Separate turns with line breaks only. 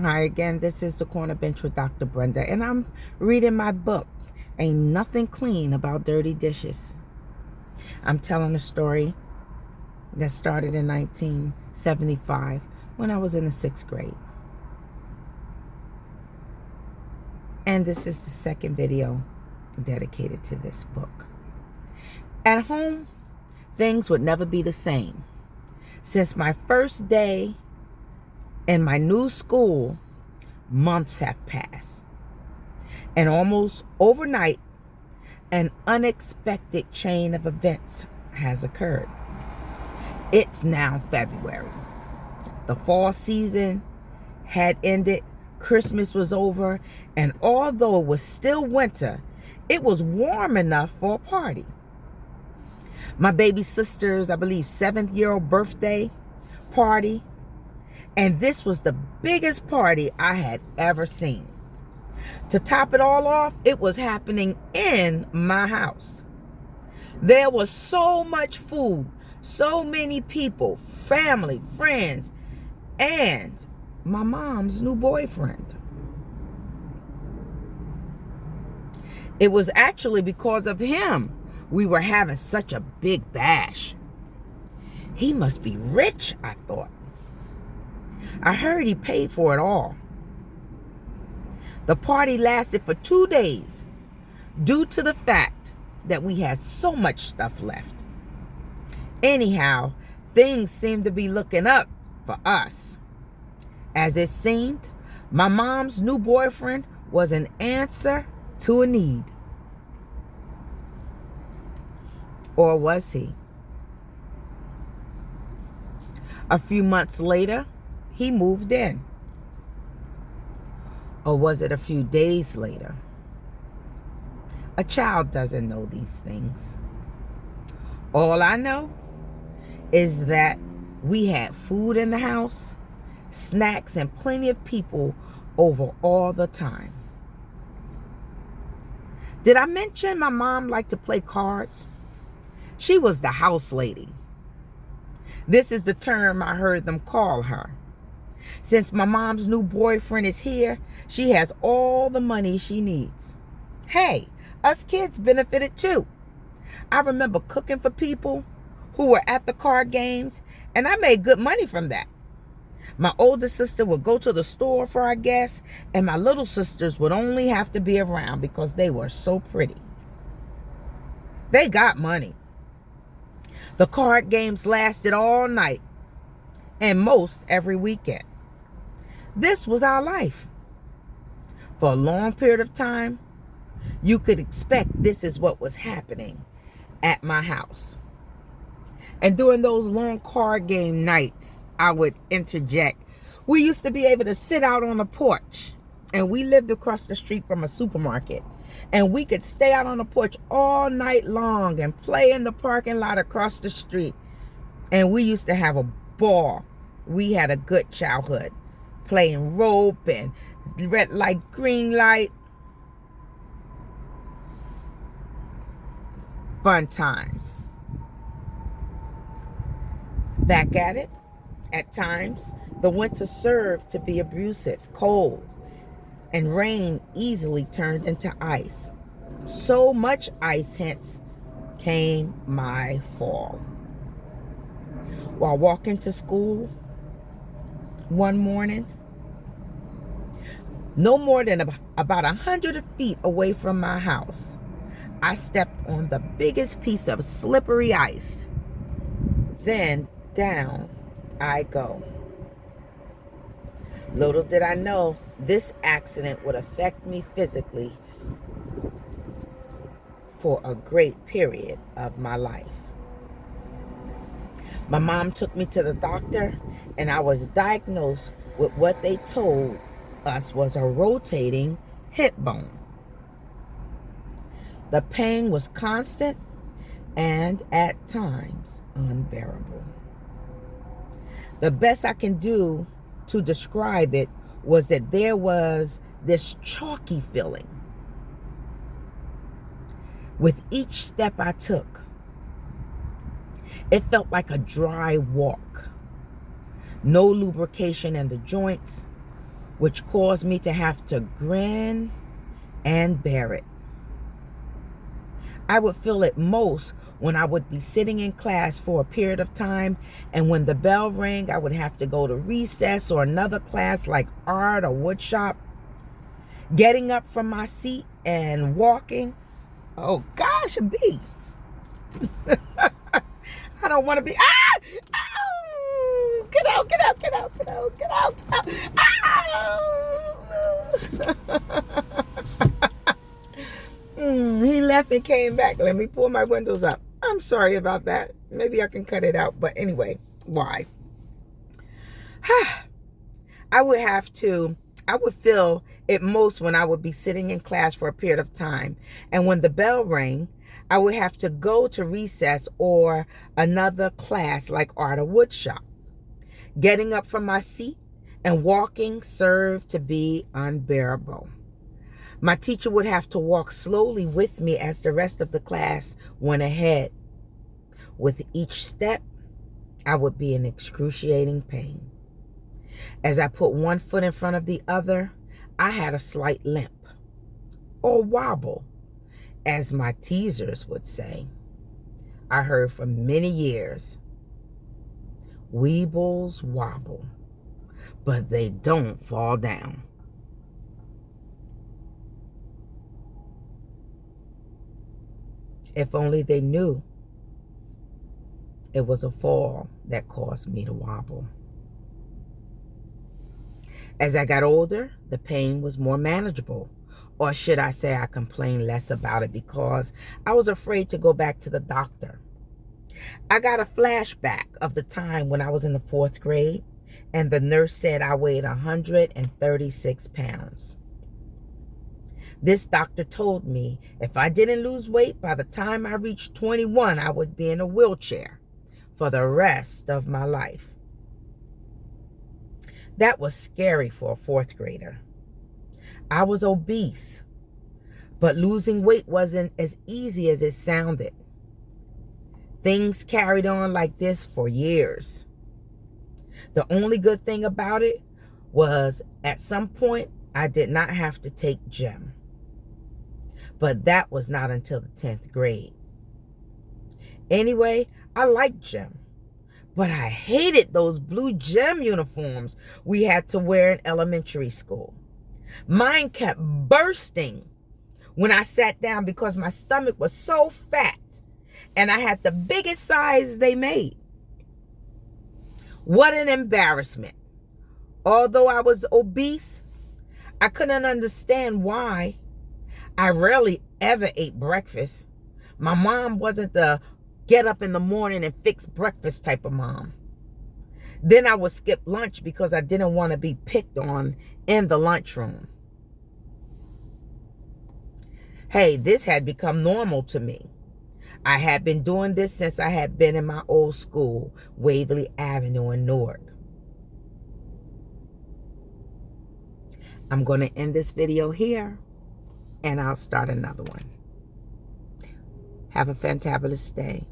Hi again, this is the Corner Bench with Dr. Brenda, and I'm reading my book, Ain't Nothing Clean About Dirty Dishes. I'm telling a story that started in 1975 when I was in the 6th grade. And this is the second video dedicated to this book. At home, things would never be the same. Since my first day in my new school, months have passed. And almost overnight, an unexpected chain of events has occurred. It's now February. The fall season had ended, Christmas was over, and although it was still winter, it was warm enough for a party. My baby sister's, I believe, 7th-year-old birthday party, and this was the biggest party I had ever seen. To top it all off, it was happening in my house. There was so much food, so many people, family, friends, and my mom's new boyfriend. It was actually because of him we were having such a big bash. He must be rich, I thought. I heard he paid for it all. The party lasted for 2 days due to the fact that we had so much stuff left. Anyhow, things seemed to be looking up for us. As it seemed, my mom's new boyfriend was an answer to a need. Or was he? A few months later, he moved in. Or was it a few days later? A child doesn't know these things. All I know is that we had food in the house, snacks, and plenty of people over all the time. Did I mention my mom liked to play cards? She was the house lady. This is the term I heard them call her. Since my mom's new boyfriend is here, she has all the money she needs. Hey, us kids benefited too. I remember cooking for people who were at the card games, and I made good money from that. My older sister would go to the store for our guests, and my little sisters would only have to be around because they were so pretty. They got money. The card games lasted all night and most every weekend. This was our life. For a long period of time, you could expect this is what was happening at my house. And during those long card game nights, I would interject. We used to be able to sit out on the porch, and we lived across the street from a supermarket. And we could stay out on the porch all night long and play in the parking lot across the street. And we used to have a ball. We had a good childhood, playing rope and red light, green light. Fun times. Back at it, at times, the winter served to be abusive, cold, and rain easily turned into ice. So much ice, hence came my fall. While walking to school one morning, no more than about 100 feet away from my house, I stepped on the biggest piece of slippery ice. Then down I go. Little did I know this accident would affect me physically for a great period of my life. My mom took me to the doctor, and I was diagnosed with what they told us was a rotating hip bone. The pain was constant and at times unbearable. The best I can do to describe it was that there was this chalky feeling with each step I took. It felt like a dry walk. No lubrication in the joints, which caused me to have to grin and bear it. I would feel it most when I would be sitting in class for a period of time, and when the bell rang, I would have to go to recess or another class like art or woodshop. Getting up from my seat and walking. Oh gosh, a bee. I don't want to be. Ah! Oh! Get out, get out, get out, get out, get out, get out. He left and came back. Let me pull my windows up. I'm sorry about that. Maybe I can cut it out. But anyway, why? I would feel it most when I would be sitting in class for a period of time. And when the bell rang, I would have to go to recess or another class like art or woodshop. Getting up from my seat and walking served to be unbearable. My teacher would have to walk slowly with me as the rest of the class went ahead. With each step, I would be in excruciating pain. As I put one foot in front of the other, I had a slight limp, or wobble, as my teasers would say. I heard for many years, weebles wobble, but they don't fall down. If only they knew it was a fall that caused me to wobble. As I got older, the pain was more manageable. Or should I say I complained less about it because I was afraid to go back to the doctor. I got a flashback of the time when I was in the 4th grade and the nurse said I weighed 136 pounds. This doctor told me if I didn't lose weight by the time I reached 21, I would be in a wheelchair for the rest of my life. That was scary for a 4th grader. I was obese, but losing weight wasn't as easy as it sounded. Things carried on like this for years. The only good thing about it was at some point I did not have to take gym. But that was not until the 10th grade. Anyway, I liked gym. But I hated those blue gym uniforms we had to wear in elementary school. Mine kept bursting when I sat down because my stomach was so fat and I had the biggest size they made. What an embarrassment. Although I was obese, I couldn't understand why. I rarely ever ate breakfast. My mom wasn't the get up in the morning and fix breakfast type of mom. Then I would skip lunch because I didn't want to be picked on in the lunchroom. Hey, this had become normal to me. I had been doing this since I had been in my old school, Waverly Avenue in Newark. I'm going to end this video here, and I'll start another one. Have a fantabulous day.